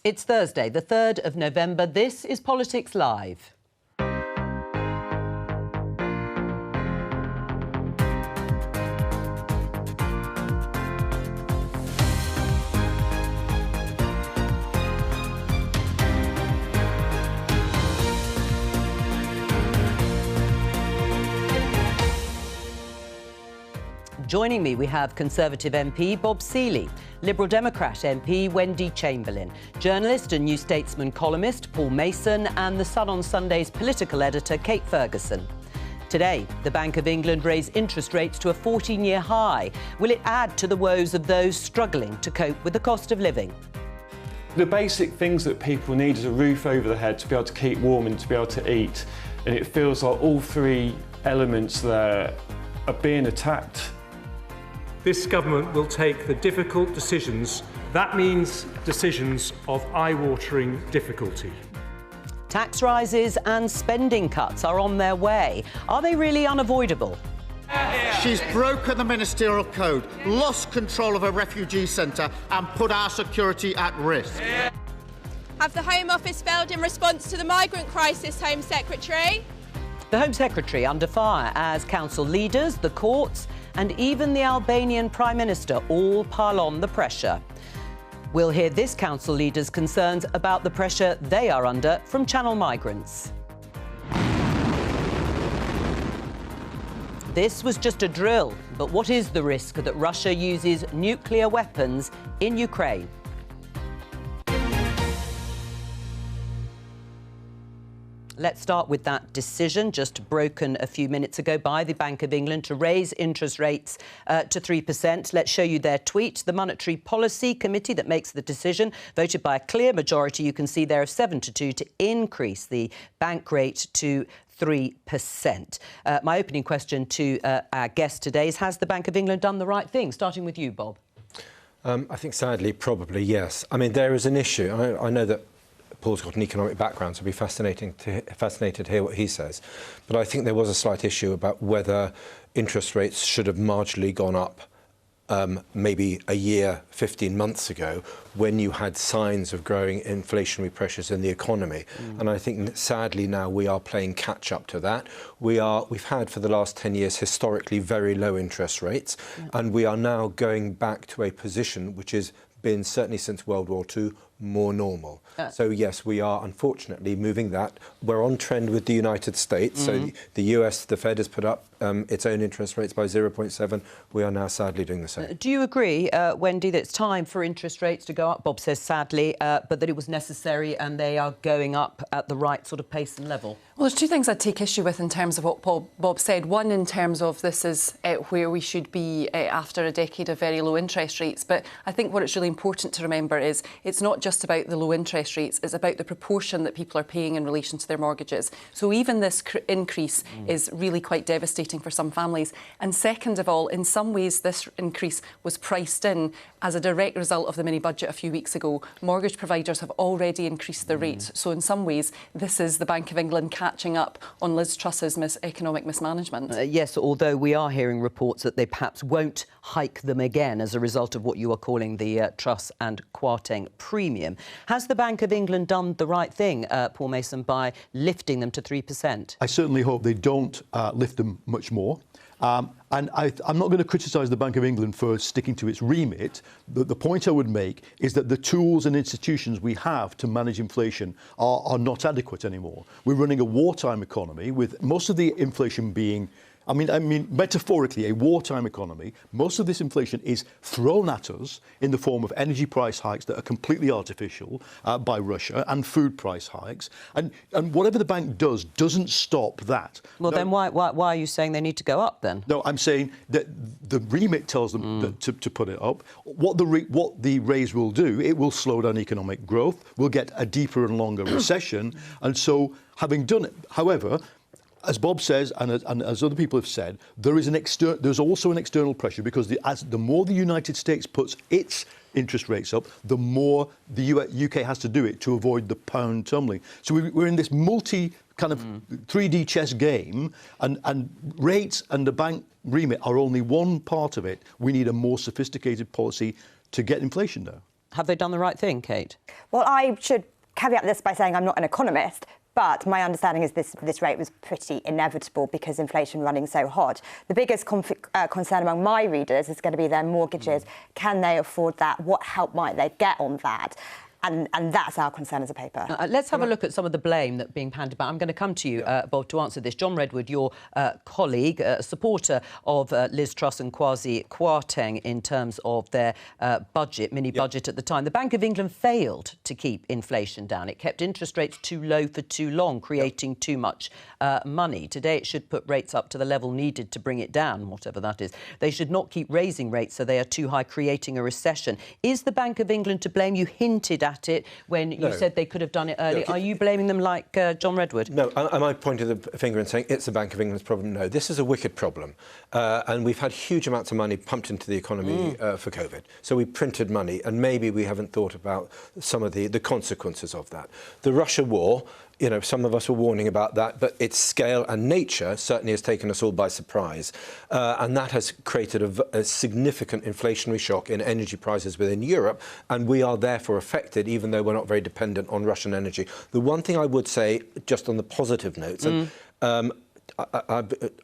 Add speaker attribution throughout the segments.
Speaker 1: It's Thursday, the 3rd of November. This is Politics Live. Joining me, we have Conservative MP Bob Seely, Liberal Democrat MP Wendy Chamberlain, journalist and New Statesman columnist Paul Mason, and The Sun on Sunday's political editor Kate Ferguson. Today, the Bank of England raised interest rates to a 14-year high. Will it add to the woes of those struggling to cope with the cost of living?
Speaker 2: The basic things that people need is a roof over their head to be able to keep warm and to be able to eat. And it feels like all three elements there are being attacked.
Speaker 3: This government will take the difficult decisions. That means decisions of eye-watering difficulty.
Speaker 1: Tax rises and spending cuts are on their way. Are they really unavoidable?
Speaker 4: She's broken the ministerial code, lost control of a refugee centre and put our security at risk.
Speaker 5: Have the Home Office failed in response to the migrant crisis, Home Secretary?
Speaker 1: The Home Secretary under fire as council leaders, the courts and even the Albanian Prime Minister all pile on the pressure. We'll hear this council leader's concerns about the pressure they are under from Channel migrants. This was just a drill, but what is the risk that Russia uses nuclear weapons in Ukraine? Let's start with that decision just broken a few minutes ago by the Bank of England to raise interest rates to 3%. Let's show you their tweet. The Monetary Policy Committee that makes the decision voted by a clear majority, you can see there, of 7-2 to increase the bank rate to 3%. My opening question to our guest today is, has the Bank of England done the right thing? Starting with you, Bob.
Speaker 6: I think, sadly, probably yes. I mean, there is an issue. I know that Paul's got an economic background, so it'll be fascinated to hear what he says. But I think there was a slight issue about whether interest rates should have marginally gone up maybe a year, 15 months ago, when you had signs of growing inflationary pressures in the economy. And I think, sadly, now we are playing catch-up to that. We've had, for the last 10 years, historically very low interest rates, and we are now going back to a position which has been, certainly since World War II, more normal. So yes, we are unfortunately moving that. We're on trend with the United States. So the US, the Fed has put up its own interest rates by 0.7. We are now sadly doing the same.
Speaker 1: Do you agree, Wendy, that it's time for interest rates to go up? Bob says sadly, but that it was necessary and they are going up at the right sort of pace and level?
Speaker 7: Well, there's two things I'd take issue with in terms of what Bob said. One, in terms of this is where we should be after a decade of very low interest rates. But I think what it's really important to remember is it's not just about the low interest rates, it's about the proportion that people are paying in relation to their mortgages. So even this increase is really quite devastating for some families. And second of all, in some ways, this increase was priced in as a direct result of the mini-budget a few weeks ago. Mortgage providers have already increased their rates. So in some ways, this is the Bank of England catching up on Liz Truss's economic mismanagement.
Speaker 1: Yes, although we are hearing reports that they perhaps won't hike them again as a result of what you are calling the Truss and Kwarteng premium. Has the Bank of England done the right thing, Paul Mason, by lifting them to 3%?
Speaker 8: I certainly hope they don't lift them much more. And I'm not going to criticise the Bank of England for sticking to its remit. The point I would make is that the tools and institutions we have to manage inflation are not adequate anymore. We're running a wartime economy with most of the inflation being, I mean, metaphorically, a wartime economy. Most of this inflation is thrown at us in the form of energy price hikes that are completely artificial by Russia, and food price hikes. And whatever the bank does doesn't stop that.
Speaker 1: Well, then why are you saying they need to go up then?
Speaker 8: No, I'm saying that the remit tells them to put it up. What the raise will do, it will slow down economic growth. We'll get a deeper and longer recession. And so, having done it, however, as Bob says, and as other people have said, there's also an external pressure, because the more the United States puts its interest rates up, the more the UK has to do it to avoid the pound tumbling. So we're in this kind of 3D chess game, and rates and the bank remit are only one part of it. We need a more sophisticated policy to get inflation down.
Speaker 1: Have they done the right thing, Kate?
Speaker 9: Well, I should caveat this by saying I'm not an economist, but my understanding is this rate was pretty inevitable because inflation running so hot. The biggest concern among my readers is going to be their mortgages. Can they afford that? What help might they get on that? And that's our concern as a paper.
Speaker 1: Let's have a look at some of the blame that's being handed about. I'm going to come to you, Bob, to answer this. John Redwood, your colleague, supporter of Liz Truss and Kwasi Kwarteng in terms of their budget, mini-budget at the time. The Bank of England failed to keep inflation down. It kept interest rates too low for too long, creating too much money. Today, it should put rates up to the level needed to bring it down, whatever that is. They should not keep raising rates so they are too high, creating a recession. Is the Bank of England to blame? You hinted at it when you said they could have done it earlier. Are you blaming them like John Redwood?
Speaker 6: No, am I pointing the finger and saying it's the Bank of England's problem? No, this is a wicked problem. And we've had huge amounts of money pumped into the economy for COVID. So we printed money, and maybe we haven't thought about some of the consequences of that. The Russia war, you know, some of us were warning about that, but its scale and nature certainly has taken us all by surprise. And that has created a significant inflationary shock in energy prices within Europe, and we are therefore affected, even though we're not very dependent on Russian energy. The one thing I would say, just on the positive notes, I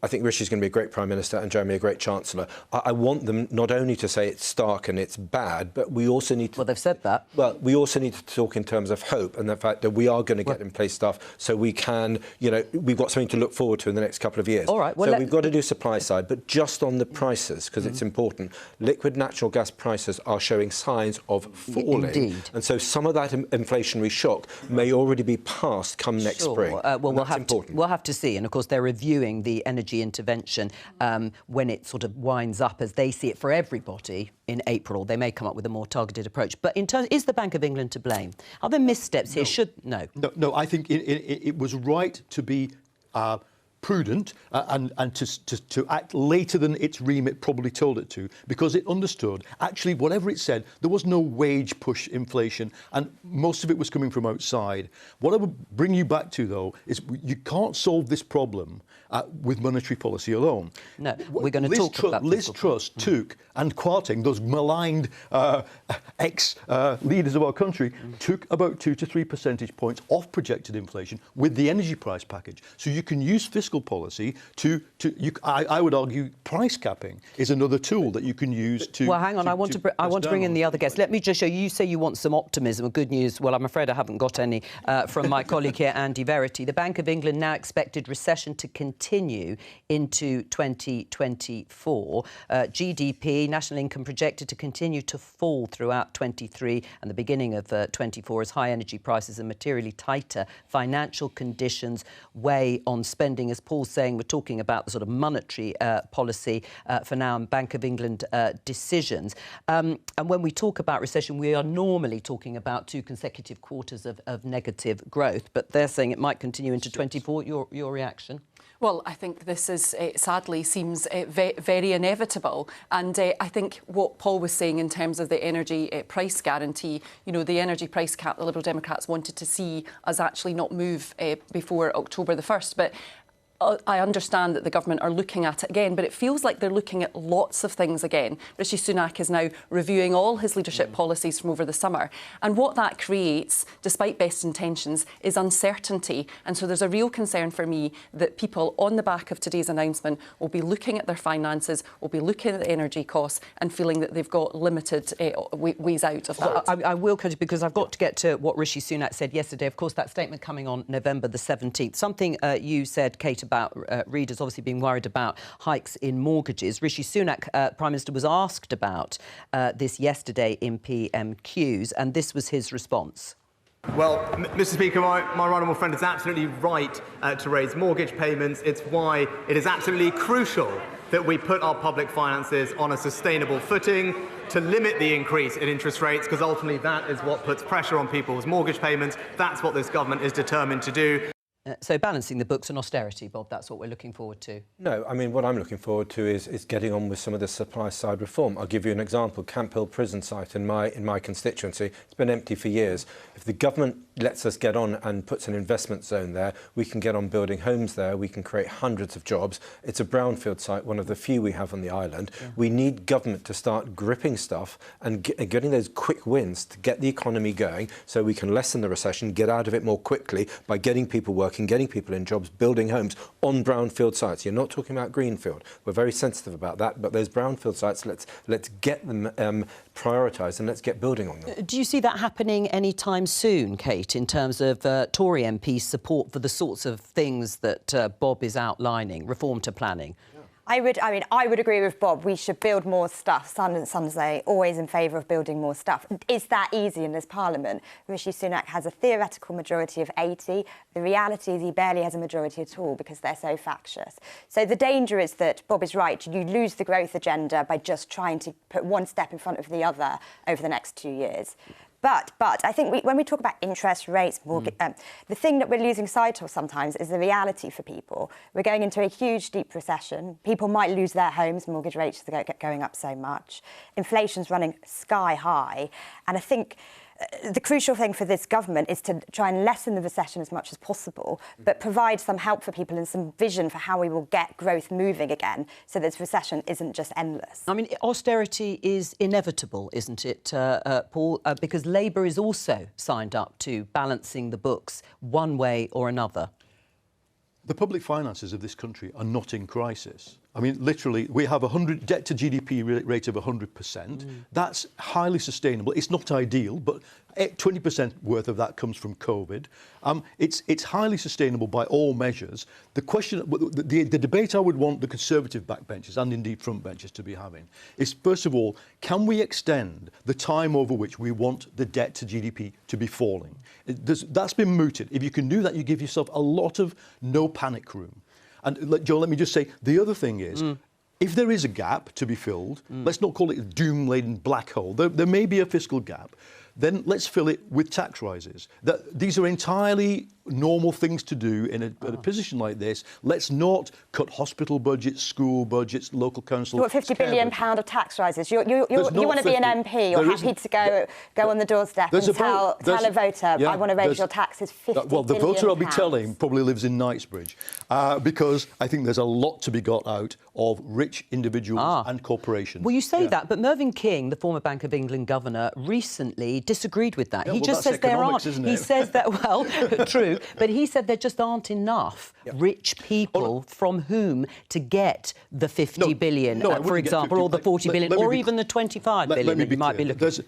Speaker 6: think Rishi's going to be a great Prime Minister and Jeremy a great Chancellor. I want them not only to say it's stark and it's bad, but we also need to...
Speaker 1: Well, they've said that.
Speaker 6: Well, we also need to talk in terms of hope and the fact that we are going to get in place stuff so we can, you know, we've got something to look forward to in the next couple of years.
Speaker 1: All right. Well,
Speaker 6: so we've got to do supply side, but just on the prices, because it's important. Liquid natural gas prices are showing signs of falling.
Speaker 1: Indeed.
Speaker 6: And so some of that inflationary shock may already be passed come next spring.
Speaker 1: Well, we'll have to see. And, of course, they're reviewing the energy intervention when it sort of winds up, as they see it, for everybody in April. They may come up with a more targeted approach. But in terms, is the Bank of England to blame? Are there missteps here?
Speaker 8: No, I think it was right to be prudent and to act later than its remit probably told it to, because it understood, actually, whatever it said, there was no wage push inflation, and most of it was coming from outside. What I would bring you back to, though, is you can't solve this problem with monetary policy alone.
Speaker 1: No, we're going to talk about
Speaker 8: Liz Truss took, and Kwarteng, those maligned ex-leaders of our country, took about 2 to 3 percentage points off projected inflation with the energy price package. So you can use fiscal policy I would argue price capping is another tool that you can use to...
Speaker 1: Well, hang on, I want to bring in the other guests. Let me just show you. You say you want some optimism and good news. Well, I'm afraid I haven't got any from my colleague here, Andy Verity. The Bank of England now expected recession to continue into 2024. GDP, national income, projected to continue to fall throughout 23 and the beginning of 24 as high energy prices and materially tighter financial conditions weigh on spending. As Paul's saying, we're talking about the sort of monetary policy for now and Bank of England decisions. And when we talk about recession, we are normally talking about 2 consecutive quarters of negative growth. But they're saying it might continue into 24. Your reaction?
Speaker 7: Well, I think this is, sadly, seems very inevitable. And I think what Paul was saying in terms of the energy price guarantee, you know, the energy price cap, the Liberal Democrats wanted to see us actually not move before October the 1st. But I understand that the government are looking at it again, but it feels like they're looking at lots of things again. Rishi Sunak is now reviewing all his leadership policies from over the summer. And what that creates, despite best intentions, is uncertainty. And so there's a real concern for me that people on the back of today's announcement will be looking at their finances, will be looking at the energy costs and feeling that they've got limited ways out of that.
Speaker 1: I will, because I've got to get to what Rishi Sunak said yesterday. Of course, that statement coming on November the 17th. Something you said, Kate, about readers obviously being worried about hikes in mortgages. Rishi Sunak, Prime Minister, was asked about this yesterday in PMQs, and this was his response.
Speaker 10: Well, Mr. Speaker, my right honourable friend is absolutely right to raise mortgage payments. It's why it is absolutely crucial that we put our public finances on a sustainable footing to limit the increase in interest rates, because ultimately that is what puts pressure on people's mortgage payments. That's what this government is determined to do.
Speaker 1: So balancing the books and austerity, Bob, that's what we're looking forward to.
Speaker 6: No, I mean, what I'm looking forward to is getting on with some of the supply side reform. I'll give you an example. Camp Hill prison site in my constituency, it's been empty for years. If the government lets us get on and puts an investment zone there, we can get on building homes there, we can create hundreds of jobs. It's a brownfield site, one of the few we have on the island. Yeah. We need government to start gripping stuff and getting those quick wins to get the economy going so we can lessen the recession, get out of it more quickly by getting people working, getting people in jobs, building homes on brownfield sites. You're not talking about greenfield. We're very sensitive about that, but those brownfield sites, let's get them prioritised and let's get building on them.
Speaker 1: Do you see that happening anytime soon, Kate, in terms of Tory MPs' support for the sorts of things that Bob is outlining, reform to planning?
Speaker 9: I would agree with Bob. We should build more stuff. Sunday, always in favour of building more stuff. Is that easy in this Parliament? Rishi Sunak has a theoretical majority of 80. The reality is he barely has a majority at all because they're so factious. So the danger is that Bob is right. You lose the growth agenda by just trying to put one step in front of the other over the next 2 years. But I think when we talk about interest rates, mortgage, the thing that we're losing sight of sometimes is the reality for people. We're going into a huge, deep recession. People might lose their homes. Mortgage rates are going up so much. Inflation's running sky high. And I think the crucial thing for this government is to try and lessen the recession as much as possible, but provide some help for people and some vision for how we will get growth moving again so this recession isn't just endless.
Speaker 1: I mean, austerity is inevitable, isn't it, Paul? Because Labour is also signed up to balancing the books one way or another.
Speaker 8: The public finances of this country are not in crisis. I mean, literally, we have a debt to GDP rate of 100%. That's highly sustainable. It's not ideal, but 20% worth of that comes from COVID. It's highly sustainable by all measures. The question, the debate I would want the Conservative backbenchers and indeed frontbenchers to be having is, first of all, can we extend the time over which we want the debt to GDP to be falling? That's been mooted. If you can do that, you give yourself a lot of no panic room. And, Joe, let me just say, the other thing is, if there is a gap to be filled, let's not call it a doom-laden black hole, there may be a fiscal gap, then let's fill it with tax rises. These are entirely normal things to do in a position like this. Let's not cut hospital budgets, school budgets, local council.
Speaker 9: You want £50 billion of tax rises. You want to be an MP. You're happy to go on the doorstep and tell a voter, I want to raise your taxes £50 billion.
Speaker 8: Well, the voter I'll be telling probably lives in Knightsbridge because I think there's a lot to be got out of rich individuals and corporations.
Speaker 1: Well, you say that, but Mervyn King, the former Bank of England governor, recently disagreed with that.
Speaker 8: Yeah,
Speaker 1: he just says there aren't. He says that, well, true, but he said there just aren't enough rich people from whom to get the 50 billion, for example, or the 40 billion, or even the 25 billion that you might be looking at.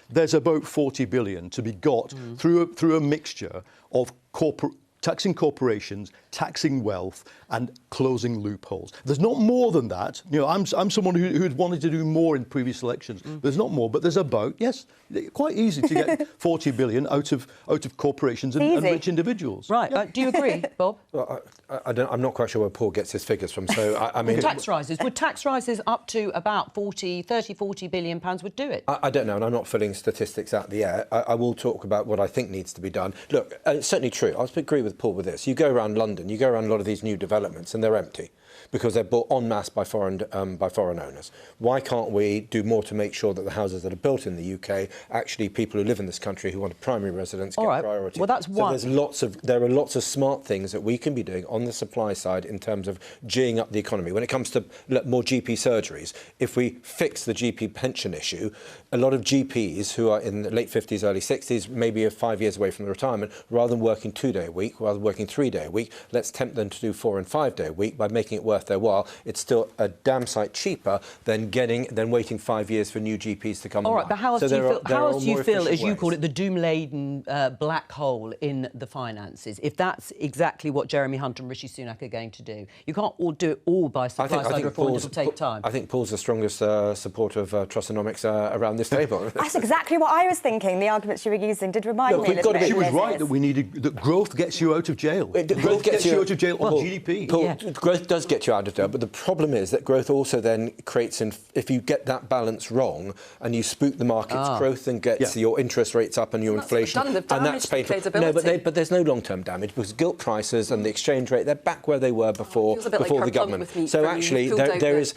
Speaker 8: There's about 40 billion to be got through a mixture of taxing corporations, taxing wealth, and closing loopholes. There's not more than that. You know, I'm someone who had wanted to do more in previous elections. There's not more, but there's about, yes, quite easy to get 40 billion out of corporations and rich indigials.
Speaker 1: Right.
Speaker 8: Yeah.
Speaker 1: Do you agree, Bob?
Speaker 6: Well, I'm not quite sure where Paul gets his figures from. So I mean,
Speaker 1: tax rises. Would tax rises up to about 40 billion pounds would do it?
Speaker 6: I don't know, and I'm not filling statistics out the air. I will talk about what I think needs to be done. Look, it's certainly true. I agree with Paul with this. You go around London, you go around a lot of these new developments, and they're empty because they're bought en masse by foreign owners. Why can't we do more to make sure that the houses that are built in the UK, actually people who live in this country who want a primary residence get priority?
Speaker 1: Well, that's one.
Speaker 6: So there are lots of smart things that we can be doing on the supply side in terms of geeing up the economy. When it comes to more GP surgeries, if we fix the GP pension issue, a lot of GPs who are in the late 50s, early 60s, maybe are 5 years away from the retirement, rather than working 2-day a week, rather than working 3-day a week, let's tempt them to do 4- and 5-day a week by making it worth their while. It's still a damn sight cheaper than waiting 5 years for new GPs to come.
Speaker 1: All right, but how else do you feel, as you call it, the doom-laden black hole in the finances, if that's exactly what Jeremy Hunt and Rishi Sunak are going to do? You can't do it all by supply-side reform. It'll take time.
Speaker 6: I think Paul's the strongest supporter of Trussonomics around this table.
Speaker 9: That's exactly what I was thinking. The arguments you were using did remind me a little bit.
Speaker 8: She was right that growth gets you out of jail.
Speaker 6: Growth gets you
Speaker 8: out of jail on GDP.
Speaker 6: Growth does get you out of debt. But the problem is that growth also then creates, if you get that balance wrong and you spook the markets, growth then gets your interest rates up and your inflation, and that's painful. No, but there's no long-term damage because gilt prices and the exchange rate, they're back where they were before the government. So actually, there is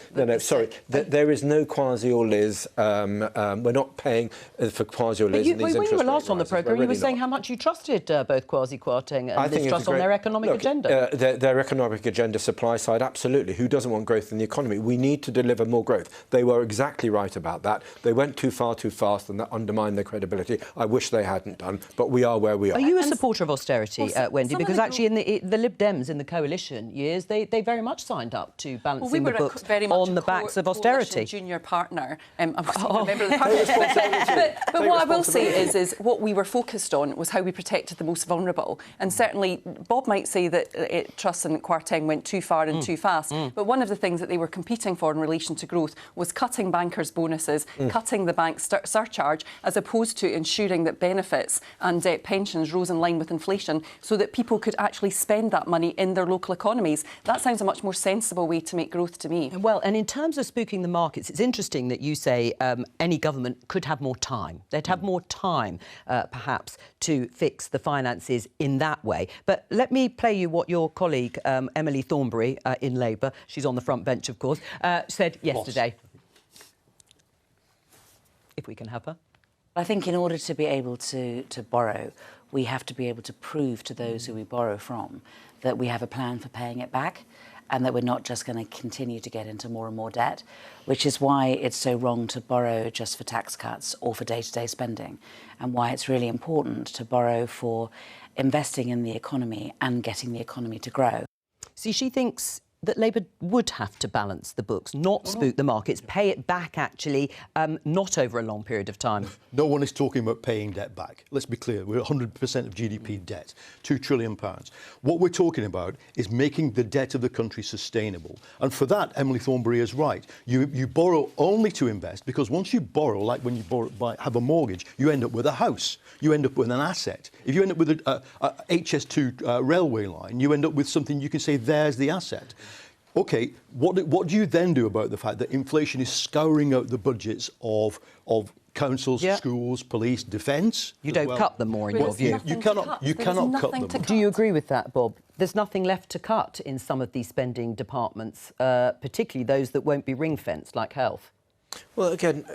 Speaker 6: no Kwasi or Liz. We're not paying for Kwasi or Liz.
Speaker 1: When you were last on the programme, you were saying how much you trusted both Kwasi Kwarteng and Liz Truss on their economic agenda.
Speaker 6: Their economic agenda, supply side, absolutely. Who doesn't want growth in the economy? We need to deliver more growth. They were exactly right about that. They went too far too fast and that undermined their credibility. I wish they hadn't done, but we are where we are.
Speaker 1: Are you a supporter of austerity, Wendy? Because actually in the Lib Dems in the coalition years, they very much signed up to balancing the books on the backs of austerity.
Speaker 7: Junior partner. I'm a member of the party. But what I will say is what we were focused on was how we protected the most vulnerable. And certainly Bob might say that Truss and Kwarteng went too far and too fast. But one of the things that they were competing for in relation to growth was cutting bankers' bonuses, cutting the bank surcharge, as opposed to ensuring that benefits and pensions rose in line with inflation so that people could actually spend that money in their local economies. That sounds a much more sensible way to make growth to me.
Speaker 1: Well, and in terms of spooking the markets, it's interesting that you say any government could have more time. They'd have more time, perhaps, to fix the finances in that way. But let me play you what your colleague, Emily Thornberry, in Labour, she's on the front bench, of course, said yesterday. If we can have her.
Speaker 11: I think in order to be able to borrow, we have to be able to prove to those who we borrow from that we have a plan for paying it back and that we're not just going to continue to get into more and more debt, which is why it's so wrong to borrow just for tax cuts or for day-to-day spending, and why it's really important to borrow for investing in the economy and getting the economy to grow.
Speaker 1: See, she thinks that Labour would have to balance the books, not spook the markets, pay it back, actually, not over a long period of time.
Speaker 8: No one is talking about paying debt back. Let's be clear, we're 100% of GDP debt, £2 trillion. What we're talking about is making the debt of the country sustainable. And for that, Emily Thornberry is right. You borrow only to invest, because once you borrow, like when you have a mortgage, you end up with a house. You end up with an asset. If you end up with a HS2 railway line, you end up with something you can say, there's the asset. OK, what do you then do about the fact that inflation is scouring out the budgets of councils, schools, police, defence?
Speaker 1: You don't cut them more, in your view.
Speaker 8: You cannot cut them.
Speaker 1: Do you agree with that, Bob? There's nothing left to cut in some of these spending departments, particularly those that won't be ring-fenced, like health.
Speaker 6: Well, again,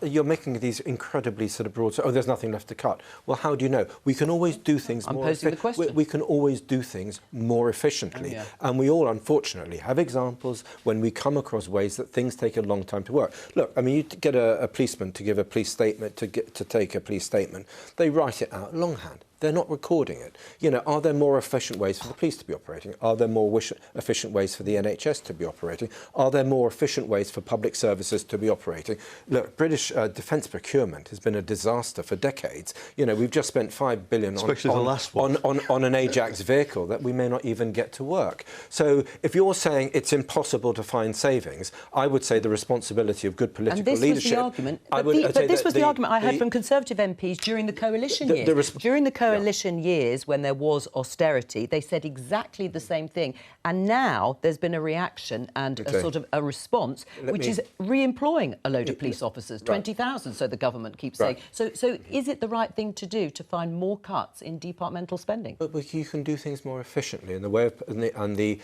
Speaker 6: you're making these incredibly sort of broad... Oh, there's nothing left to cut. Well, how do you know? We can always do things more...
Speaker 1: I'm posing the question.
Speaker 6: We can always do things more efficiently. And we all, unfortunately, have examples when we come across ways that things take a long time to work. Look, I mean, you get a policeman to give a police statement, to take a police statement. They write it out longhand. They're not recording it. You know, are there more efficient ways for the police to be operating? Are there more efficient ways for the NHS to be operating? Are there more efficient ways for public services to be operating? Look, British defence procurement has been a disaster for decades. You know, we've just spent £5 billion on an Ajax vehicle that we may not even get to work. So if you're saying it's impossible to find savings, I would say the responsibility of good political leadership...
Speaker 1: But this was the argument I heard from Conservative MPs during the coalition years. During the coalition years, when there was austerity, they said exactly the same thing. And now there's been a reaction and a sort of a response, which is re-employing a load of police officers, 20,000, so the government keeps saying. So is it the right thing to do to find more cuts in departmental spending?
Speaker 6: But you can do things more efficiently, and the way of, the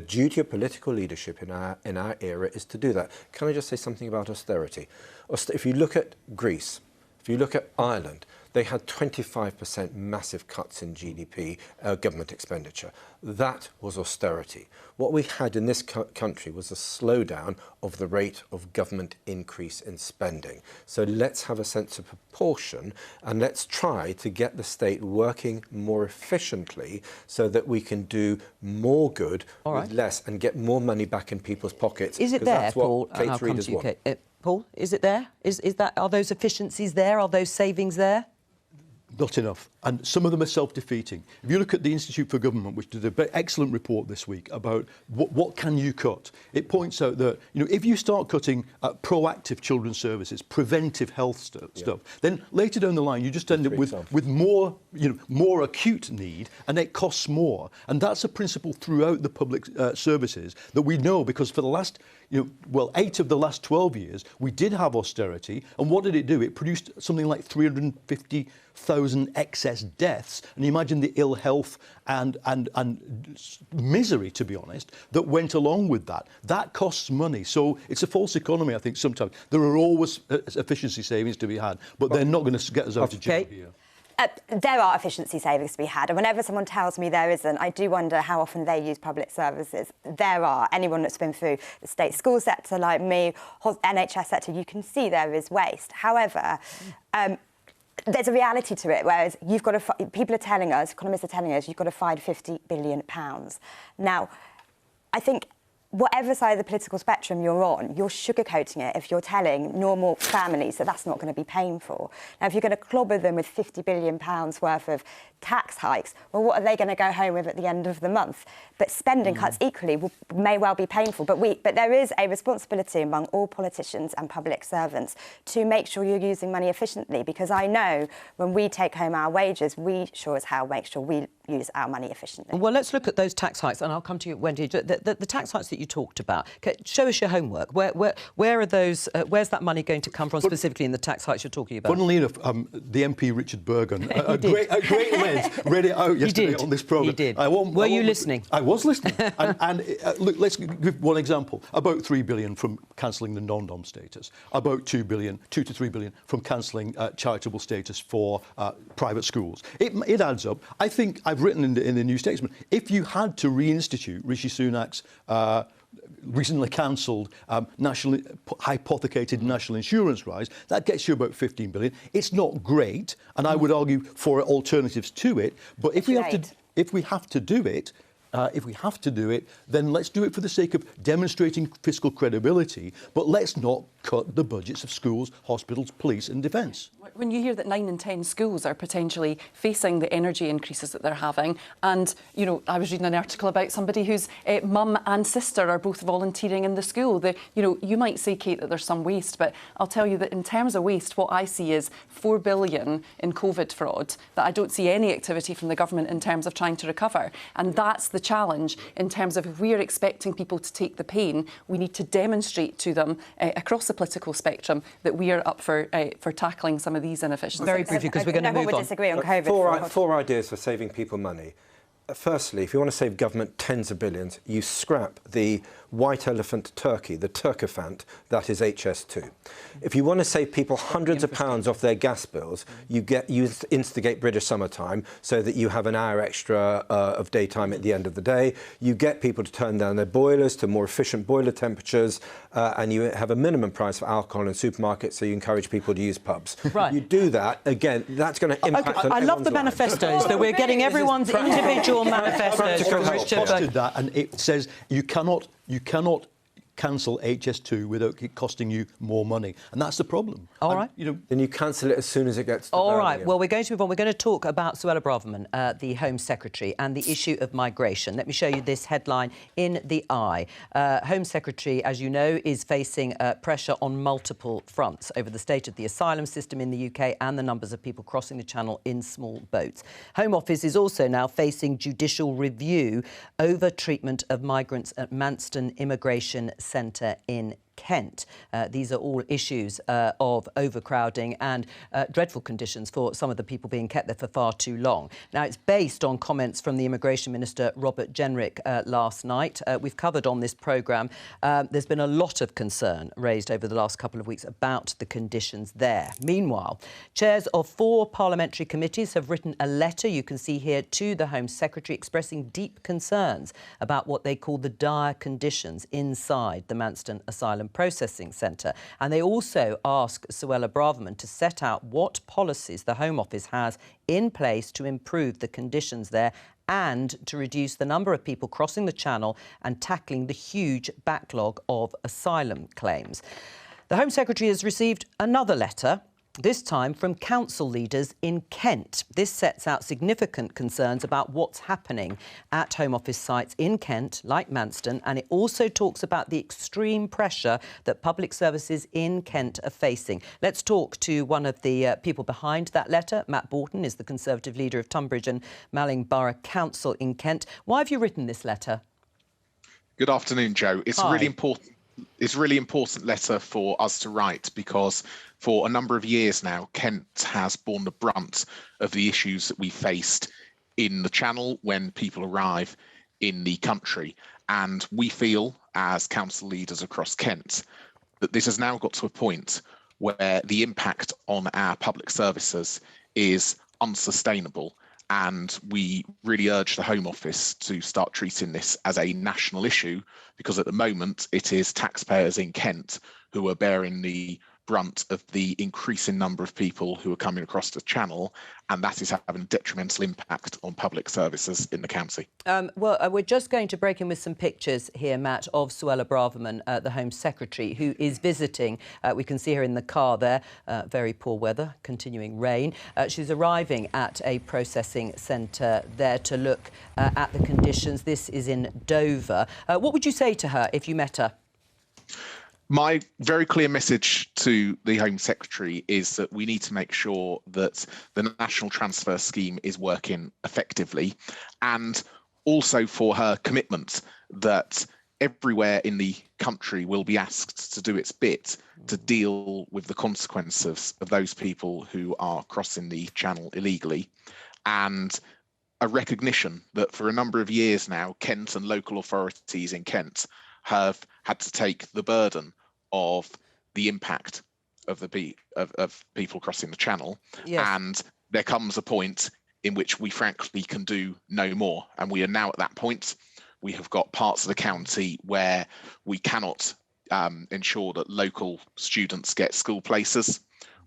Speaker 6: duty of political leadership in our era is to do that. Can I just say something about austerity? If you look at Greece, if you look at Ireland, they had 25% massive cuts in GDP, government expenditure. That was austerity. What we had in this country was a slowdown of the rate of government increase in spending. So let's have a sense of proportion and let's try to get the state working more efficiently so that we can do more good with less and get more money back in people's pockets.
Speaker 1: Is it there, Paul? Kate's readers want. Paul, is it there? Are those efficiencies there? Are those savings there?
Speaker 8: not enough. And some of them are self-defeating. If you look at the Institute for Government, which did an excellent report this week about what can you cut, it points out that, you know, if you start cutting proactive children's services, preventive health stuff, then later down the line you just end up with more, you know, more acute need, and it costs more. And that's a principle throughout the public services that we know, because for the last, 8 of the last 12 years, we did have austerity. And what did it do? It produced something like 350,000 excess deaths. And you imagine the ill health and misery, to be honest, that went along with that. That costs money. So it's a false economy, I think, sometimes. There are always efficiency savings to be had, but they're not going to get us out of jail here.
Speaker 9: There are efficiency savings to be had, and whenever someone tells me there isn't, I do wonder how often they use public services. There are. Anyone that's been through the state school sector like me, NHS sector, you can see there is waste. However, there's a reality to it, whereas you've got to, people are telling us, economists are telling us, you've got to find £50 billion. Now, I think whatever side of the political spectrum you're on, you're sugarcoating it if you're telling normal families that that's not going to be painful. Now, if you're going to clobber them with £50 billion worth of tax hikes, well, what are they going to go home with at the end of the month? But spending cuts equally may well be painful. But there is a responsibility among all politicians and public servants to make sure you're using money efficiently, because I know when we take home our wages, we sure as hell make sure we use our money efficiently.
Speaker 1: Well, let's look at those tax hikes, and I'll come to you, Wendy. The tax hikes that you talked about, show us your homework. Where are those? Where's that money going to come from specifically in the tax hikes you're talking about?
Speaker 8: Funnily enough, the MP Richard Bergen, a great length, read it out yesterday on this programme.
Speaker 1: He did. Were you listening?
Speaker 8: I was listening. and look, let's give one example. About £3 billion from cancelling the non-dom status. About £2 to £3 billion from cancelling charitable status for private schools. It adds up. I think I've written in the New Statesman, if you had to reinstitute Rishi Sunak's recently cancelled hypothecated national insurance rise, that gets you about 15 billion. It's not great, and I would argue for alternatives to it. But if we have to do it, then let's do it for the sake of demonstrating fiscal credibility. But let's not cut the budgets of schools, hospitals, police and defence.
Speaker 7: When you hear that 9 in 10 schools are potentially facing the energy increases that they're having, and, you know, I was reading an article about somebody whose mum and sister are both volunteering in the school. You might say, Kate, that there's some waste, but I'll tell you that in terms of waste, what I see is 4 billion in COVID fraud that I don't see any activity from the government in terms of trying to recover. And that's the challenge in terms of, if we are expecting people to take the pain, we need to demonstrate to them across the political spectrum that we are up for tackling some of these inefficiencies.
Speaker 1: Very briefly, because we're going to move on.
Speaker 9: Disagree on COVID.
Speaker 6: Four ideas for saving people money. Firstly, if you want to save government tens of billions, you scrap the white elephant turkey, the turkophant, that is HS2. If you want to save people hundreds of pounds off their gas bills, you instigate British summertime so that you have an hour extra of daytime at the end of the day. You get people to turn down their boilers to more efficient boiler temperatures, and you have a minimum price for alcohol in supermarkets, so you encourage people to use pubs. Right. You do that, again, that's going to impact on
Speaker 1: I love the manifestos, that we're getting everyone's individual manifestos.
Speaker 8: That, and it says you cannot cancel HS2 without it costing you more money, and that's the problem.
Speaker 1: All right.
Speaker 6: Then you cancel it as soon as it gets to
Speaker 1: All right.
Speaker 6: Birmingham.
Speaker 1: Well, we're going to move on. We're going to talk about Suella Braverman, the Home Secretary, and the issue of migration. Let me show you this headline in the Eye. Home Secretary, as you know, is facing pressure on multiple fronts over the state of the asylum system in the UK and the numbers of people crossing the Channel in small boats. Home Office is also now facing judicial review over treatment of migrants at Manston Immigration Centre in Kent. These are all issues of overcrowding and dreadful conditions for some of the people being kept there for far too long. Now, it's based on comments from the Immigration Minister, Robert Jenrick, last night. We've covered on this programme. There's been a lot of concern raised over the last couple of weeks about the conditions there. Meanwhile, chairs of 4 parliamentary committees have written a letter, you can see here, to the Home Secretary expressing deep concerns about what they call the dire conditions inside the Manston Asylum Processing Centre. And they also ask Suella Braverman to set out what policies the Home Office has in place to improve the conditions there and to reduce the number of people crossing the Channel and tackling the huge backlog of asylum claims. The Home Secretary has received another letter this time from council leaders in Kent. This sets out significant concerns about what's happening at Home Office sites in Kent, like Manston, and it also talks about the extreme pressure that public services in Kent are facing. Let's talk to one of the people behind that letter. Matt Borton is the Conservative leader of Tunbridge and Malling Borough Council in Kent. Why have you written this letter?
Speaker 12: Good afternoon, Joe. It's
Speaker 1: Hi.
Speaker 12: really important. It's a really important letter for us to write because for a number of years now, Kent has borne the brunt of the issues that we faced in the Channel when people arrive in the country. And we feel, as council leaders across Kent, that this has now got to a point where the impact on our public services is unsustainable. And we really urge the Home Office to start treating this as a national issue, because at the moment it is taxpayers in Kent who are bearing the brunt of the increasing number of people who are coming across the Channel, and that is having a detrimental impact on public services in the county.
Speaker 1: We're just going to break in with some pictures here, Matt, of Suella Braverman, the Home Secretary, who is visiting. We can see her in the car there. Very poor weather, continuing rain. She's arriving at a processing centre there to look at the conditions. This is in Dover. What would you say to her if you met her?
Speaker 12: My very clear message to the Home Secretary is that we need to make sure that the National Transfer Scheme is working effectively, and also for her commitment that everywhere in the country will be asked to do its bit to deal with the consequences of those people who are crossing the Channel illegally, and a recognition that for a number of years now, Kent and local authorities in Kent have had to take the burden of the impact of people crossing the Channel. Yes. And there comes a point in which we frankly can do no more, and we are now at that point. We have got parts of the county where we cannot ensure that local students get school places.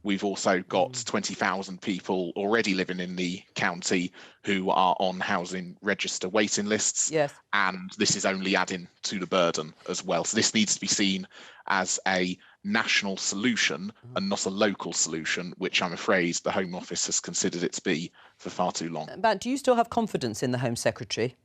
Speaker 12: We've also got 20,000 people already living in the county who are on housing register waiting lists. Yes. And this is only adding to the burden as well. So this needs to be seen as a national solution and not a local solution, which I'm afraid the Home Office has considered it to be for far too long.
Speaker 1: Matt, do you still have confidence in the Home Secretary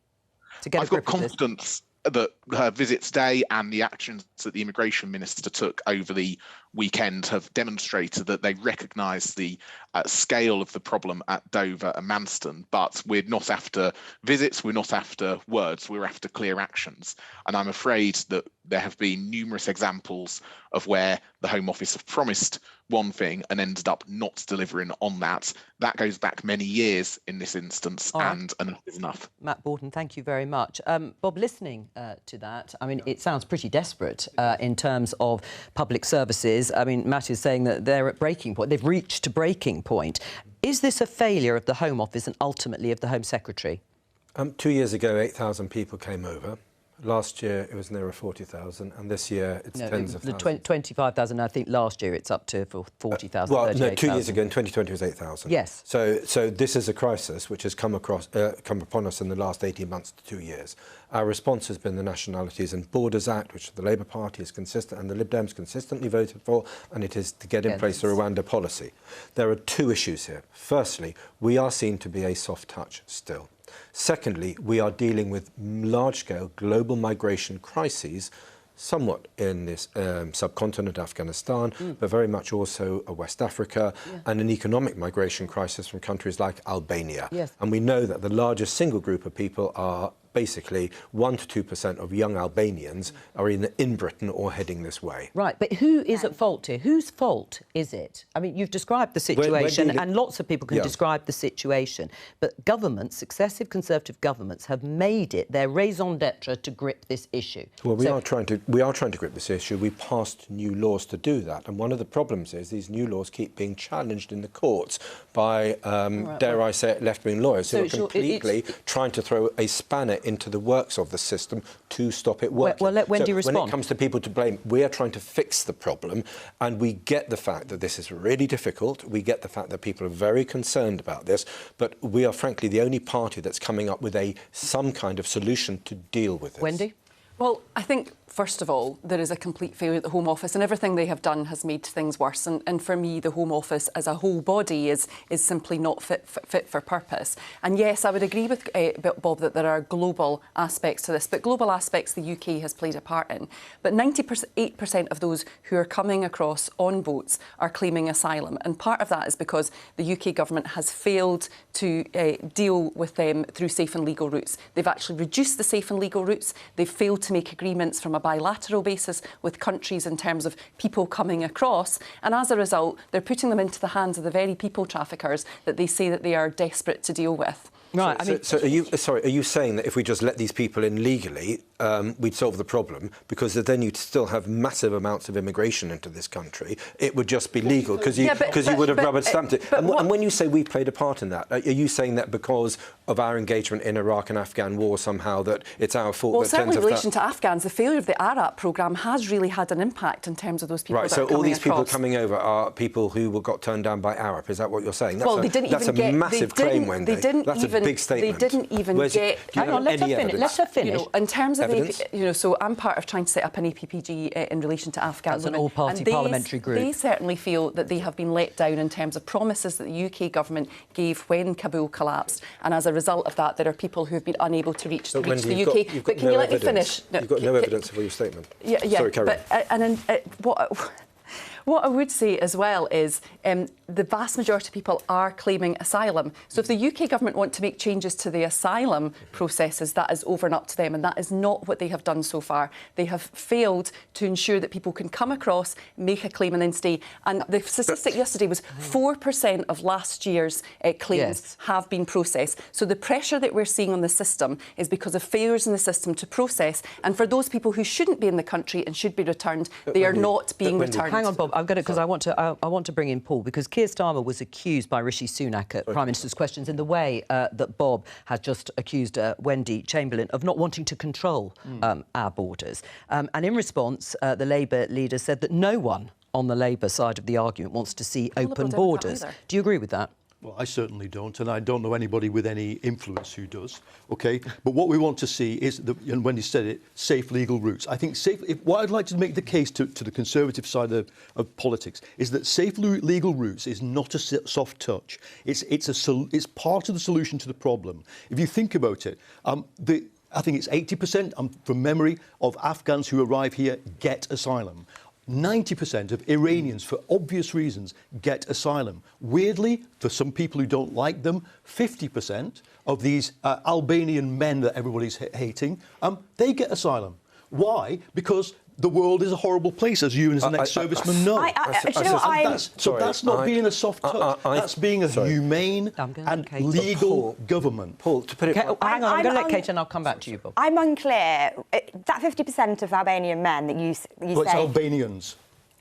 Speaker 1: to get
Speaker 12: I've got confidence that her visit today and the actions that the Immigration Minister took over the weekend have demonstrated that they recognise the scale of the problem at Dover and Manston, but we're not after visits, we're not after words, we're after clear actions. And I'm afraid that there have been numerous examples of where the Home Office have promised one thing and ended up not delivering on that. That goes back many years in this instance, and enough is enough.
Speaker 1: Matt Borton, thank you very much. Bob, listening to that, I mean, it sounds pretty desperate in terms of public services. I mean, Matt is saying that they're at breaking point. They've reached breaking point. Is this a failure of the Home Office and ultimately of the Home Secretary?
Speaker 6: 2 years ago, 8,000 people came over. Last year, it was nearer 40,000, and this year it's tens of thousands.
Speaker 1: 25,000, I think last year it's up to 40,000.
Speaker 6: Well, no, 2 years ago in 2020 it was 8,000.
Speaker 1: Yes.
Speaker 6: So this is a crisis which has come upon us in the last 18 months to 2 years. Our response has been the Nationalities and Borders Act, which the Labour Party is consistent and the Lib Dems consistently voted for, and it is to get in place a Rwanda policy. There are two issues here. Firstly, we are seen to be a soft touch still. Secondly, we are dealing with large-scale global migration crises, somewhat in this subcontinent, Afghanistan, but very much also West Africa, and an economic migration crisis from countries like Albania. Yes. And we know that the largest single group of people are basically 1 to 2% of young Albanians are in Britain or heading this way.
Speaker 1: Right, but who is at fault here? Whose fault is it? I mean, you've described the situation, and lots of people can describe the situation, but governments, successive Conservative governments, have made it their raison d'etre to grip this issue.
Speaker 6: Well, we are trying to grip this issue. We passed new laws to do that, and one of the problems is these new laws keep being challenged in the courts by, dare I say it, left-wing lawyers who are completely trying to throw a spanner into the works of the system to stop it working.
Speaker 1: Well, let Wendy respond.
Speaker 6: When it comes to people to blame, we are trying to fix the problem, and we get the fact that this is really difficult. We get the fact that people are very concerned about this, but we are frankly the only party that's coming up with some kind of solution to deal with this.
Speaker 1: Wendy?
Speaker 7: Well, I think first of all, there is a complete failure at the Home Office, and everything they have done has made things worse. And for me, the Home Office as a whole body is simply not fit for purpose. And yes, I would agree with Bob that there are global aspects to this, but global aspects the UK has played a part in. But 98% of those who are coming across on boats are claiming asylum. And part of that is because the UK government has failed to deal with them through safe and legal routes. They've actually reduced the safe and legal routes. They've failed to make agreements from a bilateral basis with countries in terms of people coming across. And as a result, they're putting them into the hands of the very people traffickers that they say that they are desperate to deal with.
Speaker 6: Right. So are you saying that if we just let these people in legally, we'd solve the problem? Because then you'd still have massive amounts of immigration into this country. It would just be legal because you would have rubber stamped it. And when you say we've played a part in that, are you saying that because of our engagement in Iraq and Afghan war somehow that it's our fault?
Speaker 7: Well, certainly in relation to Afghans, the failure of the ARAP programme has really had an impact in terms of those people that are coming across. Right. So all these people coming over are people who got turned down by ARAP. Is that what you're saying? That's a massive claim, Wendy. That's a big statement. They didn't even get...
Speaker 1: Hang on, let her finish.
Speaker 7: In terms of so I'm part of trying to set up an APPG in relation to Afghans.
Speaker 1: That's an all-party parliamentary group.
Speaker 7: They certainly feel that they have been let down in terms of promises that the UK government gave when Kabul collapsed, and as a result of that, there are people who have been unable to reach the UK. But can you let me finish?
Speaker 6: You've got no evidence for your statement.
Speaker 7: Yeah.
Speaker 6: Sorry, carry on.
Speaker 7: What I would say as well is the vast majority of people are claiming asylum. So if the UK government want to make changes to the asylum processes, that is over and up to them, and that is not what they have done so far. They have failed to ensure that people can come across, make a claim and then stay. And the statistic yesterday was 4% of last year's claims have been processed. So the pressure that we're seeing on the system is because of failures in the system to process. And for those people who shouldn't be in the country and should be returned, they are not being returned.
Speaker 1: Hang on, Bob. I'm going to, because I want to bring in Paul, because Keir Starmer was accused by Rishi Sunak at Prime Minister's Questions in the way that Bob has just accused Wendy Chamberlain of not wanting to control our borders. And in response, the Labour leader said that no one on the Labour side of the argument wants to see open borders. Do you agree with that?
Speaker 8: Well, I certainly don't, and I don't know anybody with any influence who does, OK? But what we want to see is, and Wendy said it, safe legal routes. I think what I'd like to make the case to the Conservative side of politics is that safe legal routes is not a soft touch. It's part of the solution to the problem. If you think about it, I think it's 80%, from memory, of Afghans who arrive here get asylum. 90% of Iranians, for obvious reasons, get asylum. Weirdly, for some people who don't like them, 50% of these Albanian men that everybody's hating, they get asylum. Why? Because the world is a horrible place, as you as an ex-serviceman know. That's not being a soft touch. That's being a humane and legal government.
Speaker 1: Paul, to put it... Hang on, I'm going to let Kate and I'll come back to you, Bob.
Speaker 9: I'm unclear. That 50% of Albanian men that you say...
Speaker 8: Well, it's Albanians.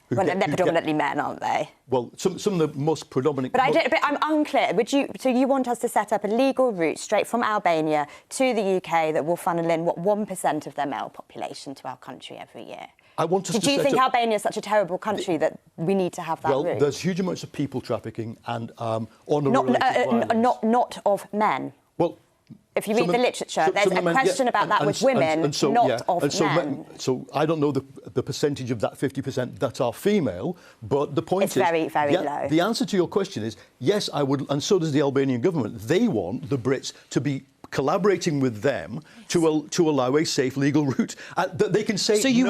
Speaker 9: Well, they're predominantly men, aren't they?
Speaker 8: Well, some of the most predominant...
Speaker 9: But I'm unclear. So you want us to set up a legal route straight from Albania to the UK that will funnel in, 1% of their male population to our country every year? Do you think Albania is such a terrible country that we need to have that route?
Speaker 8: Well, there's huge amounts of people trafficking and honour-related violence.
Speaker 9: Not of men.
Speaker 8: Well...
Speaker 9: If you read the literature, there's a question about that with women, not of men.
Speaker 8: So I don't know the percentage of that 50% that are female, but the point is...
Speaker 9: It's very, very low.
Speaker 8: The answer to your question is, yes, I would, and so does the Albanian government. They want the Brits to be collaborating with them to allow a safe legal route that they can say
Speaker 1: so you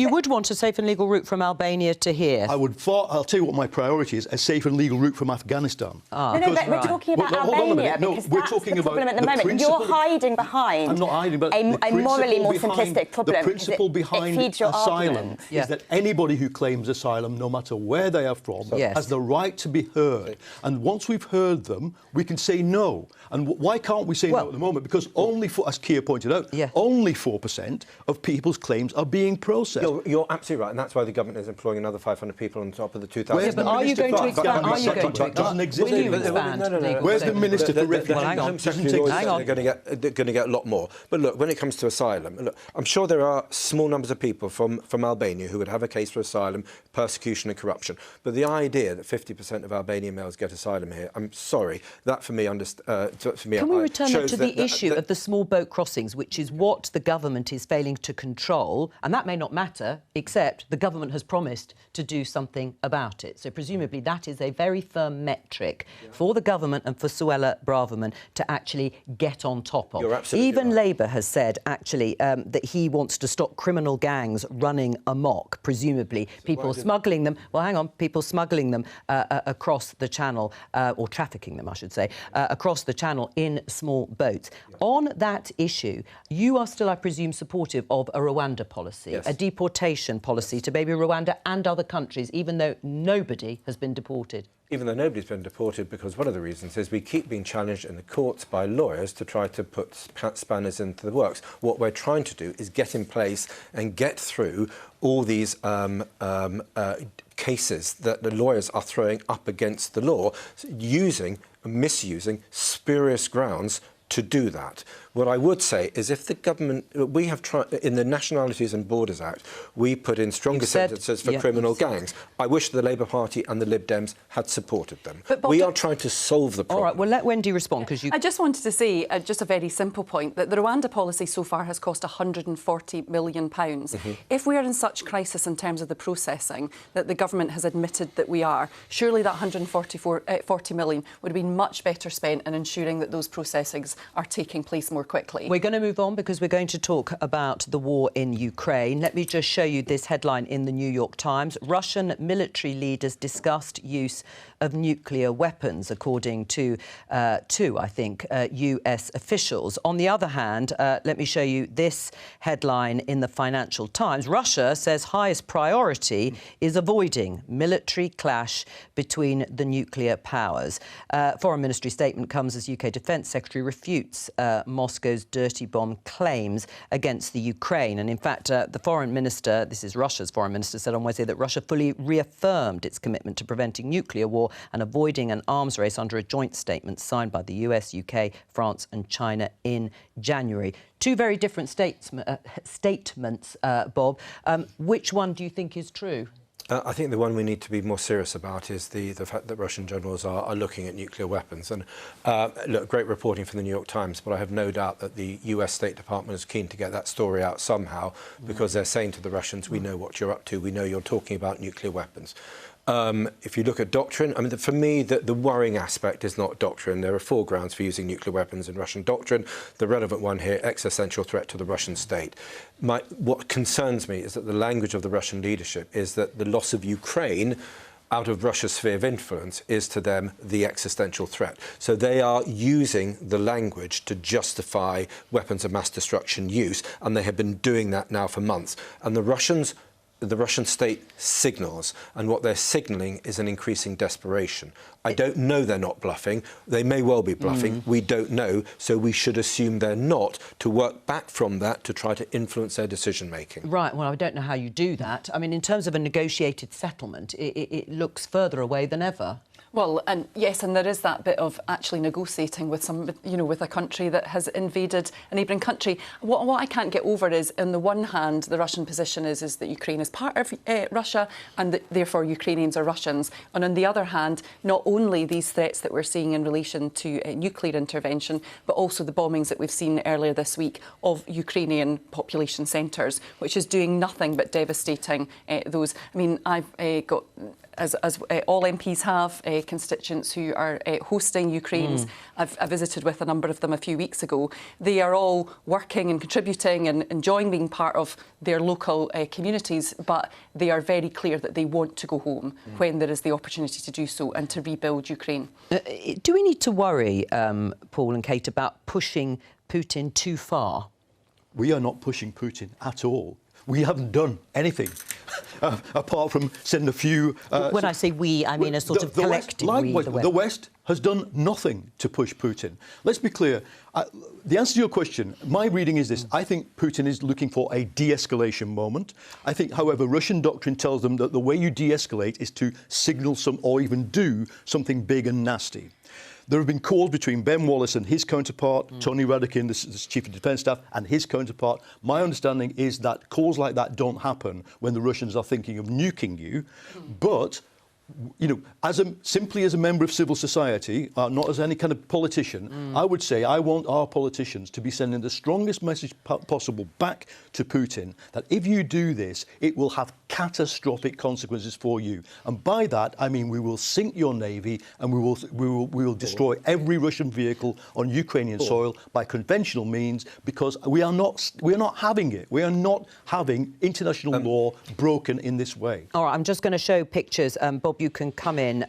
Speaker 1: would want a safe and legal route from Albania to here?
Speaker 8: I'll tell you what my priority is: a safe and legal route from Afghanistan.
Speaker 9: We're talking about Albania because that's the problem at the moment. You're hiding behind.
Speaker 8: I'm not hiding, but
Speaker 9: a morally more simplistic problem.
Speaker 8: The principle behind asylum is that anybody who claims asylum, no matter where they are from, has the right to be heard. And once we've heard them, we can say no. And why can't we say no at the moment? Because only, as Keir pointed out, only 4% of people's claims are being processed.
Speaker 6: You're absolutely right, and that's why the government is employing another 500 people on top of the 2,000.
Speaker 1: But are you going to expand?
Speaker 8: It doesn't exist. Where's the Minister for Refugees?
Speaker 6: Hang on. They're going to get a lot more. But look, when it comes to asylum, look, I'm sure there are small numbers of people from Albania who would have a case for asylum, persecution and corruption. But the idea that 50% of Albanian males get asylum here, I'm sorry, that for me
Speaker 1: Can we return to the the issue of the small boat crossings, which is what the government is failing to control, and that may not matter, except the government has promised to do something about it. So presumably that is a very firm metric for the government and for Suella Braverman to actually get on top of.
Speaker 6: You're absolutely
Speaker 1: Even
Speaker 6: right.
Speaker 1: Labour has said, actually, that he wants to stop criminal gangs running amok, presumably people smuggling them, well, hang on, people smuggling them across the channel, or trafficking them, I should say, across the channel in small boats. Yeah. On that issue, you are still, I presume, supportive of a Rwanda policy,
Speaker 6: yes.
Speaker 1: a deportation policy to maybe Rwanda and other countries, even though nobody has been deported.
Speaker 6: Even though nobody's been deported, because one of the reasons is we keep being challenged in the courts by lawyers to try to put spanners into the works. What we're trying to do is get in place and get through all these cases that the lawyers are throwing up against the law, misusing spurious grounds to do that. What I would say is if the government, we have tried, in the Nationalities and Borders Act, we put in stronger sentences for criminal gangs. I wish the Labour Party and the Lib Dems had supported them.
Speaker 7: But
Speaker 6: we are trying to solve the problem.
Speaker 1: All right, well, let Wendy respond, because you...
Speaker 7: I just wanted to say, just a very simple point, that the Rwanda policy so far has cost £140 million. If we are in such crisis in terms of the processing that the government has admitted that we are, surely that £140 million would have been much better spent in ensuring that those processings are taking place more quickly.
Speaker 1: We're going to move on because we're going to talk about the war in Ukraine. Let me just show you this headline in the New York Times. Russian military leaders discussed use of nuclear weapons, according to two, I think, US officials. On the other hand, let me show you this headline in the Financial Times. Russia says highest priority is avoiding military clash between the nuclear powers. Foreign Ministry statement comes as UK Defence Secretary refutes Moscow's dirty bomb claims against the Ukraine. And in fact, the Foreign Minister, this is Russia's Foreign Minister, said on Wednesday that Russia fully reaffirmed its commitment to preventing nuclear war and avoiding an arms race under a joint statement signed by the US, UK, France and China in January. Two very different statements, Bob. Which one do you think is true?
Speaker 6: I think the one we need to be more serious about is the fact that Russian generals are looking at nuclear weapons. And look, great reporting from the New York Times, but I have no doubt that the US State Department is keen to get that story out somehow, because they're saying to the Russians, we know what you're up to, we know you're talking about nuclear weapons. If you look at doctrine, I mean, for me, the worrying aspect is not doctrine. There are four grounds for using nuclear weapons in Russian doctrine. The relevant one here, existential threat to the Russian state. What concerns me is that the language of the Russian leadership is that the loss of Ukraine out of Russia's sphere of influence is to them the existential threat. So they are using the language to justify weapons of mass destruction use, and they have been doing that now for months. And the Russian state signals, and what they're signalling is an increasing desperation. I don't know they're not bluffing. They may well be bluffing. We don't know. So we should assume they're not, to work back from that to try to influence their decision-making.
Speaker 1: Right. Well, I don't know how you do that. I mean, in terms of a negotiated settlement, it looks further away than ever.
Speaker 7: Well, and yes, and there is that bit of actually negotiating with with a country that has invaded a neighbouring country. What I can't get over is, on the one hand, the Russian position is that Ukraine is part of Russia, and that therefore Ukrainians are Russians. And on the other hand, not only these threats that we're seeing in relation to nuclear intervention, but also the bombings that we've seen earlier this week of Ukrainian population centres, which is doing nothing but devastating those. I mean, I've got, as all MPs have, constituents who are hosting Ukrainians. I visited with a number of them a few weeks ago. They are all working and contributing and enjoying being part of their local communities, but they are very clear that they want to go home when there is the opportunity to do so and to rebuild Ukraine.
Speaker 1: Do we need to worry, Paul and Kate, about pushing Putin too far?
Speaker 8: We are not pushing Putin at all. We haven't done anything apart from sending a few...
Speaker 1: when I say we, I mean a sort of collective we.
Speaker 8: The West has done nothing to push Putin. Let's be clear. The answer to your question, my reading is this. I think Putin is looking for a de-escalation moment. I think, however, Russian doctrine tells them that the way you de-escalate is to signal some or even do something big and nasty. There have been calls between Ben Wallace and his counterpart, Tony Radakin, the Chief of Defence Staff, and his counterpart. My understanding is that calls like that don't happen when the Russians are thinking of nuking you. But you know, simply as a member of civil society, not as any kind of politician, I would say I want our politicians to be sending the strongest message possible back to Putin that if you do this, it will have catastrophic consequences for you. And by that, I mean we will sink your navy and we will destroy every Russian vehicle on Ukrainian soil by conventional means, because we are not having it. We are not having international law broken in this way.
Speaker 1: All right, I'm just going to show pictures. Bob, you can come in.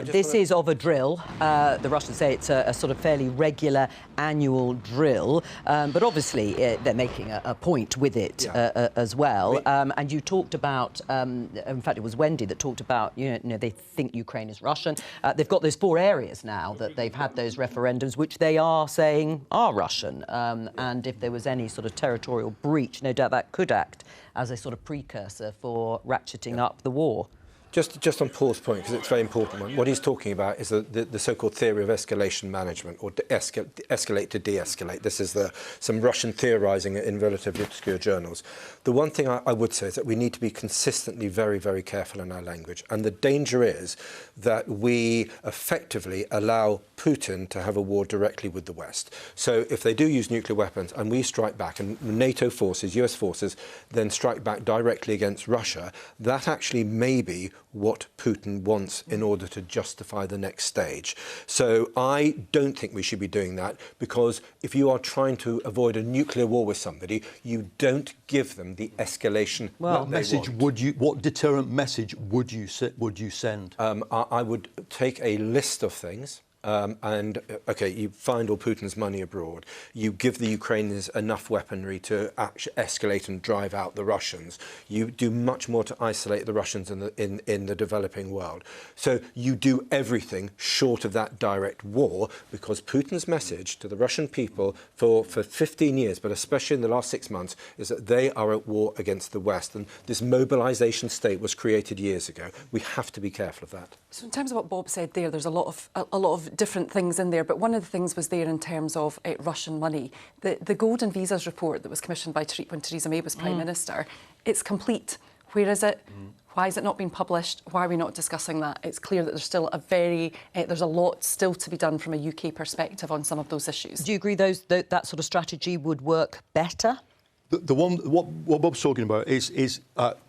Speaker 1: This is of a drill. The Russians say it's a sort of fairly regular annual drill, but obviously they're making a point with it as well. And you talked about, in fact, it was Wendy that talked about, you know, they think Ukraine is Russian. They've got those 4 areas now that they've had those referendums, which they are saying are Russian. And if there was any sort of territorial breach, no doubt that could act as a sort of precursor for ratcheting up the war.
Speaker 6: Just on Paul's point, because it's a very important one, what he's talking about is the so-called theory of escalation management, or escalate to de-escalate. This is some Russian theorising in relatively obscure journals. The one thing I would say is that we need to be consistently very, very careful in our language. And the danger is that we effectively allow Putin to have a war directly with the West. So if they do use nuclear weapons and we strike back, and NATO forces, US forces, then strike back directly against Russia, that actually may be what Putin wants in order to justify the next stage. So I don't think we should be doing that, because if you are trying to avoid a nuclear war with somebody, you don't give them the escalation.
Speaker 8: What deterrent message would you send?
Speaker 6: I would take a list of things. OK, you find all Putin's money abroad. You give the Ukrainians enough weaponry to actually escalate and drive out the Russians. You do much more to isolate the Russians in the developing world. So you do everything short of that direct war, because Putin's message to the Russian people for 15 years, but especially in the last 6 months, is that they are at war against the West. And this mobilisation state was created years ago. We have to be careful of that.
Speaker 7: So in terms of what Bob said there, there's a lot of different things in there, but one of the things was there in terms of Russian money. The Golden Visas report that was commissioned by when Theresa May was Prime Minister, it's complete. Where is it? Why has it not been published? Why are we not discussing that? It's clear that there's still there's a lot still to be done from a UK perspective on some of those issues.
Speaker 1: Do you agree that sort of strategy would work better?
Speaker 8: What Bob's talking about is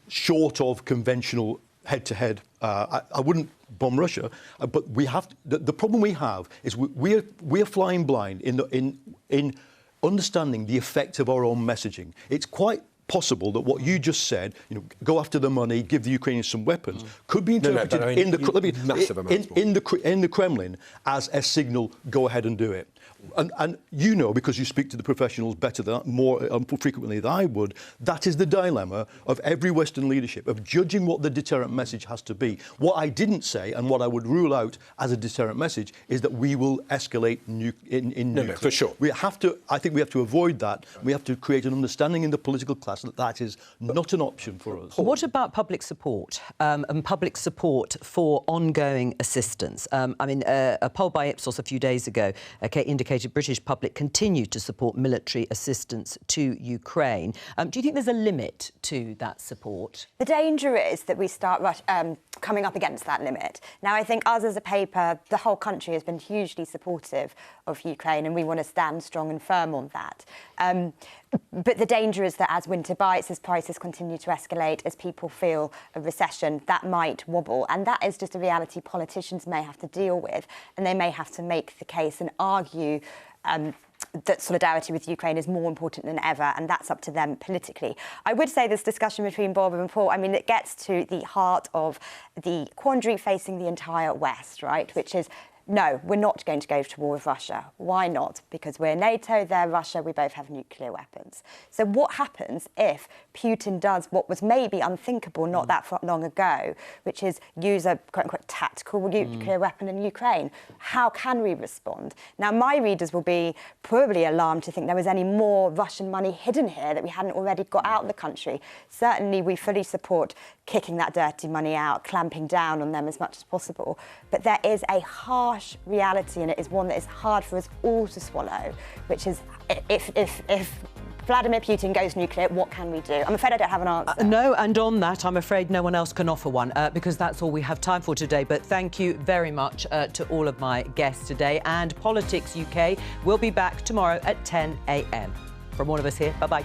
Speaker 8: short of conventional head-to-head. I wouldn't bomb Russia, but we have the problem we have is we're flying blind in understanding the effect of our own messaging. It's quite possible that what you just said, go after the money, give the Ukrainians some weapons, could be interpreted in the Kremlin as a signal, go ahead and do it. And because you speak to the professionals better more frequently than I would, that is the dilemma of every Western leadership, of judging what the deterrent message has to be. What I didn't say, and what I would rule out as a deterrent message, is that we will escalate in nuclear.
Speaker 6: No, for sure.
Speaker 8: I think we have to avoid that. We have to create an understanding in the political class that is not an option for us.
Speaker 1: What about public support and public support for ongoing assistance? A poll by Ipsos a few days ago indicated British public continue to support military assistance to Ukraine. Do you think there's a limit to that support?
Speaker 9: The danger is that we start coming up against that limit. Now, I think us as a paper, the whole country has been hugely supportive of Ukraine, and we want to stand strong and firm on that. But the danger is that as winter bites, as prices continue to escalate, as people feel a recession, that might wobble. And that is just a reality politicians may have to deal with, and they may have to make the case and argue that solidarity with Ukraine is more important than ever, and that's up to them politically. I would say this discussion between Bob and Paul, it gets to the heart of the quandary facing the entire West, right, which is, no, we're not going to go to war with Russia. Why not? Because we're NATO, they're Russia, we both have nuclear weapons. So what happens if Putin does what was maybe unthinkable not that long ago, which is use a quote-unquote tactical nuclear weapon in Ukraine? How can we respond? Now, my readers will be probably alarmed to think there was any more Russian money hidden here that we hadn't already got out of the country. Certainly, we fully support kicking that dirty money out, clamping down on them as much as possible. But there is a harsh reality, and it is one that is hard for us all to swallow, which is if Vladimir Putin goes nuclear, what can we do? I'm afraid I don't have an answer.
Speaker 1: No, and on that, I'm afraid no one else can offer one because that's all we have time for today. But thank you very much to all of my guests today. And Politics UK will be back tomorrow at 10 a.m. From all of us here, bye-bye.